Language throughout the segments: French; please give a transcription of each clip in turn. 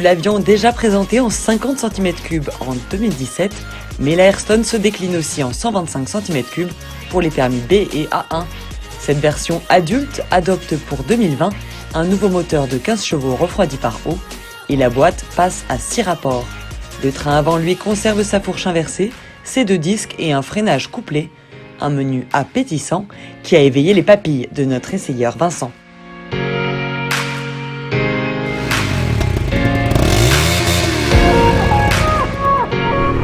l'avions déjà présenté en 50 cm3 en 2017, mais la Airstone se décline aussi en 125 cm3 pour les permis B et A1. Cette version adulte adopte pour 2020 un nouveau moteur de 15 chevaux refroidi par eau et la boîte passe à 6 rapports. Le train avant lui conserve sa fourche inversée, ses 2 disques et un freinage couplé, un menu appétissant qui a éveillé les papilles de notre essayeur Vincent.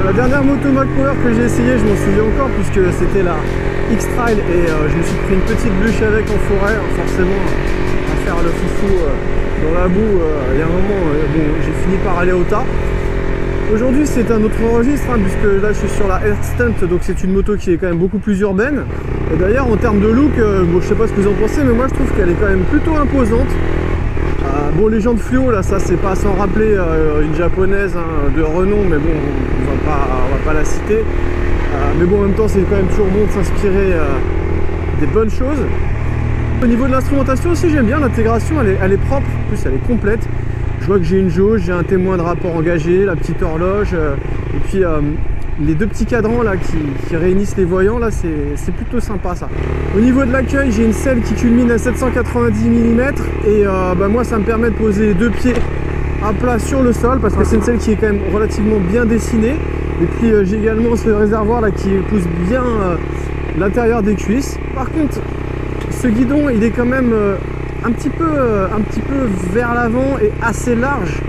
La dernière moto MacPower que j'ai essayé, je m'en souviens encore puisque c'était la X-Trail et je me suis pris une petite bûche avec en forêt, forcément à faire le foufou dans la boue. Il y a un moment, bon, j'ai fini par aller au tas. Aujourd'hui c'est un autre registre puisque là je suis sur la Airstunt, donc c'est une moto qui est quand même beaucoup plus urbaine. Et d'ailleurs en termes de look, bon, je sais pas ce que vous en pensez, mais moi je trouve qu'elle est quand même plutôt imposante. Bon, les jantes fluo là, ça c'est pas sans rappeler une japonaise de renom, mais bon, on va pas la citer. Mais bon, en même temps, c'est quand même toujours bon de s'inspirer des bonnes choses. Au niveau de l'instrumentation aussi, j'aime bien l'intégration, elle est propre, en plus elle est complète. Je vois que j'ai une jauge, j'ai un témoin de rapport engagé, la petite horloge, et puis les 2 petits cadrans là qui réunissent les voyants là, c'est plutôt sympa ça. Au niveau de l'accueil, j'ai une selle qui culmine à 790 mm et moi ça me permet de poser les 2 pieds à plat sur le sol parce que c'est une selle qui est quand même relativement bien dessinée. Et puis j'ai également ce réservoir là qui pousse bien l'intérieur des cuisses. Par contre, ce guidon il est quand même un petit peu vers l'avant et assez large.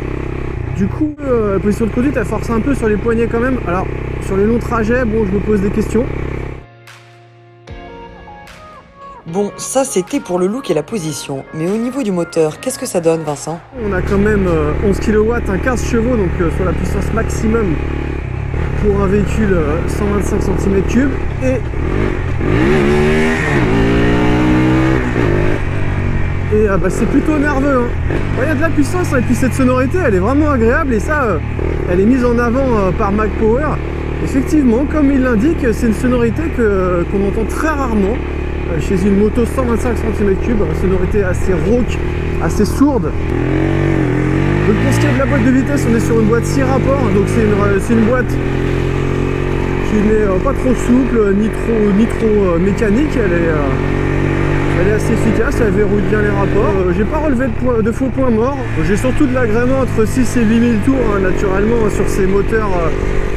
Du coup, la position de conduite elle force un peu sur les poignets quand même. Alors sur les longs trajets, bon, je me pose des questions. Bon, ça c'était pour le look et la position, mais au niveau du moteur, qu'est-ce que ça donne Vincent? On a quand même 11 kW, 15 chevaux, donc sur la puissance maximum pour un véhicule 125 cm3 et c'est plutôt nerveux. Il y a de la puissance et puis cette sonorité elle est vraiment agréable et ça elle est mise en avant par MacPower. Effectivement, comme il l'indique, c'est une sonorité qu'on entend très rarement chez une moto 125 cm3, sonorité assez rauque, assez sourde. Donc pour ce qui est de la boîte de vitesse, on est sur une boîte 6 rapports, donc c'est une boîte qui n'est pas trop souple ni trop mécanique, elle est assez efficace, elle verrouille bien les rapports. J'ai pas relevé de faux points morts, j'ai surtout de l'agrément entre 6 et 8000 tours naturellement sur ces moteurs,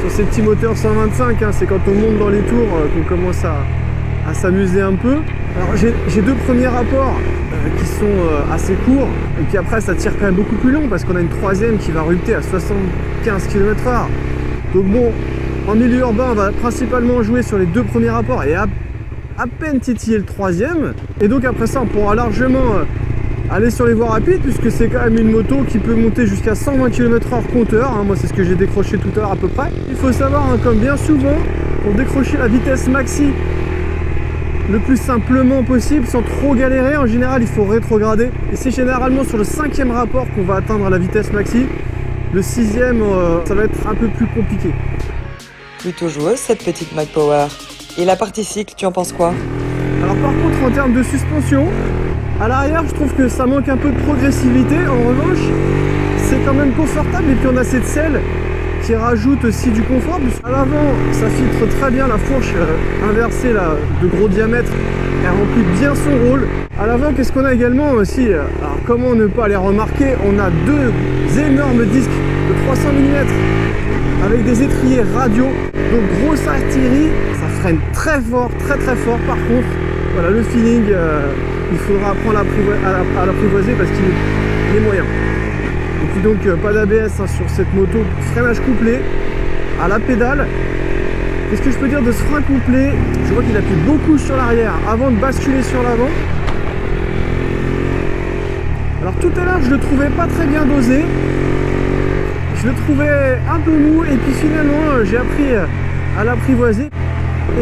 sur ces petits moteurs 125, c'est quand on monte dans les tours qu'on commence à s'amuser un peu. Alors j'ai 2 premiers rapports qui sont assez courts et puis après ça tire quand même beaucoup plus long parce qu'on a une 3e qui va rupter à 75 km/h. Donc bon, en milieu urbain on va principalement jouer sur les 2 premiers rapports et à peine titiller le 3e. Et donc après ça on pourra largement aller sur les voies rapides puisque c'est quand même une moto qui peut monter jusqu'à 120 km/h compteur. Moi c'est ce que j'ai décroché tout à l'heure à peu près. Il faut savoir comme bien souvent, pour décrocher la vitesse maxi le plus simplement possible sans trop galérer, en général il faut rétrograder et c'est généralement sur le 5e rapport qu'on va atteindre la vitesse maxi. Le 6e ça va être un peu plus compliqué. Plutôt joueuse cette petite MacPower. Et la partie cycle, tu en penses quoi? Alors par contre en termes de suspension, à l'arrière je trouve que ça manque un peu de progressivité. En revanche c'est quand même confortable et puis on a cette selle qui rajoute aussi du confort. À l'avant ça filtre très bien, la fourche inversée là, de gros diamètre, elle remplit bien son rôle. À l'avant qu'est-ce qu'on a également aussi? Alors comment ne pas les remarquer, on a 2 énormes disques de 300 mm avec des étriers radio, donc grosse artillerie, ça freine très fort, très fort. Par contre voilà, le feeling il faudra apprendre à l'apprivoiser parce qu'il est moyen. Et puis donc pas d'ABS sur cette moto, freinage couplé à la pédale. Qu'est-ce que je peux dire de ce frein couplé? Je vois qu'il appuie beaucoup sur l'arrière avant de basculer sur l'avant. Alors tout à l'heure je le trouvais pas très bien dosé, je le trouvais un peu mou et puis finalement j'ai appris à l'apprivoiser.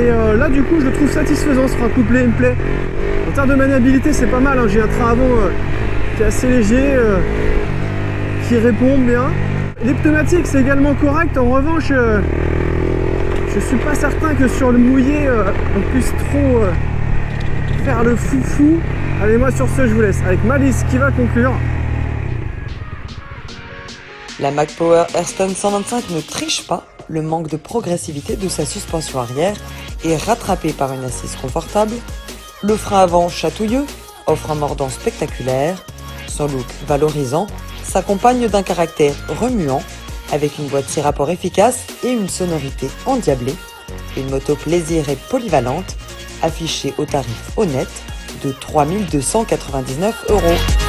Et là du coup je le trouve satisfaisant ce frein couplé, il me plaît. En termes de maniabilité c'est pas mal, j'ai un train avant qui est assez léger, qui répond bien. Les pneumatiques c'est également correct, en revanche je suis pas certain que sur le mouillé on puisse trop faire le foufou. Allez, moi sur ce je vous laisse avec Malice qui va conclure. La Mac Power Airstone 125 ne triche pas, le manque de progressivité de sa suspension arrière est rattrapé par une assise confortable. Le frein avant chatouilleux offre un mordant spectaculaire. Son look valorisant s'accompagne d'un caractère remuant avec une boîte 6 rapports efficace et une sonorité endiablée. Une moto plaisir et polyvalente affichée au tarif honnête de 3 299 €.